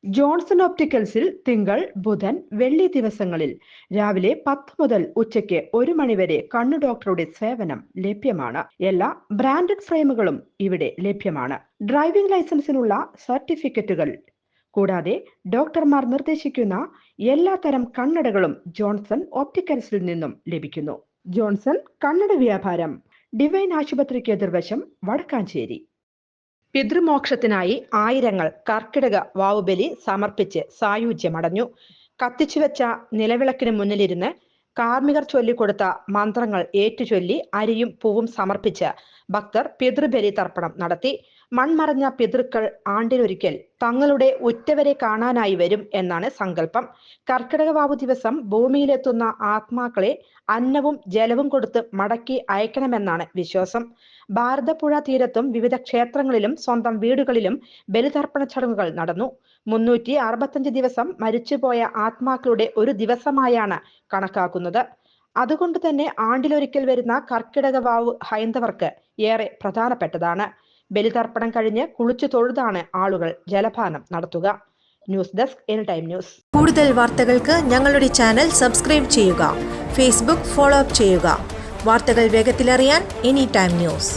Johnson ഓപ്റ്റിക്കൽസിൽ തിങ്കൾ, ബുധൻ, വെള്ളി ദിവസങ്ങളിൽ രാവിലെ 10 മുതൽ ഉച്ചയ്ക്ക് 1 മണിവരെ കണ്ണു ഡോക്ടറുടെ സേവനം ലഭ്യമാണ്. എല്ലാ ബ്രാൻഡഡ് ഫ്രെയിമുകളും ഇവിടെ ലഭ്യമാണ്. ഡ്രൈവിംഗ് ലൈസൻസിനുള്ള സർട്ടിഫിക്കറ്റുകൾ കൂടാതെ ഡോക്ടർമാർ നിർദ്ദേശിക്കുന്ന എല്ലാത്തരം കണ്ണടകളും ജോൺസൺ ഓപ്റ്റിക്കൽസിൽ നിന്നും ലഭിക്കുന്നു. ജോൺസൺ കണ്ണട വ്യാപാരം, ഡിവൈൻ ആശുപത്രിക്ക് എതിർവശം, വടക്കാഞ്ചേരി. പിതൃമോക്ഷത്തിനായി ആയിരങ്ങൾ കർക്കിടക വാവുബലി സമർപ്പിച്ച് സായുജ്യമടഞ്ഞു. കത്തിച്ചുവെച്ച നിലവിളക്കിന് മുന്നിലിരുന്ന് കാർമികർ ചൊല്ലിക്കൊടുത്ത മന്ത്രങ്ങൾ ഏറ്റുചൊല്ലി അരിയും പൂവും സമർപ്പിച്ച് ഭക്തർ പിതൃബലി തർപ്പണം നടത്തി. മൺമറഞ്ഞ പിതൃക്കൾ ആണ്ടിലൊരിക്കൽ തങ്ങളുടെ ഉറ്റവരെ കാണാനായി വരും എന്നാണ് സങ്കല്പം. കർക്കിടകവാവു ദിവസം ഭൂമിയിലെത്തുന്ന ആത്മാക്കളെ അന്നവും ജലവും കൊടുത്ത് മടക്കി അയക്കണമെന്നാണ് വിശ്വാസം. ഭാരതപ്പുഴ തീരത്തും വിവിധ ക്ഷേത്രങ്ങളിലും സ്വന്തം വീടുകളിലും ബലിതർപ്പണ ചടങ്ങുകൾ നടന്നു. 365 ദിവസം മരിച്ചുപോയ ആത്മാക്കളുടെ ഒരു ദിവസമായാണ് കണക്കാക്കുന്നത്. അതുകൊണ്ട് തന്നെ ആണ്ടിലൊരിക്കൽ വരുന്ന കർക്കിടക വാവ് ഹൈന്ദവർക്ക് ഏറെ പ്രധാനപ്പെട്ടതാണ്. ബലിതർപ്പണം കഴിഞ്ഞ് കുളിച്ചു തൊഴുതാണ് ആളുകൾ ജലപാനം നടത്തുക. News desk any time news. കൂടുതൽ വാർത്തകൾക്ക് ഞങ്ങളുടെ ചാനൽ സബ്സ്ക്രൈബ് ചെയ്യുക. ഫേസ്ബുക്ക് ഫോളോ അപ്പ് ചെയ്യുക. വാർത്തകൾ വേഗത്തിലറിയാൻ എനി ടൈം ന്യൂസ്.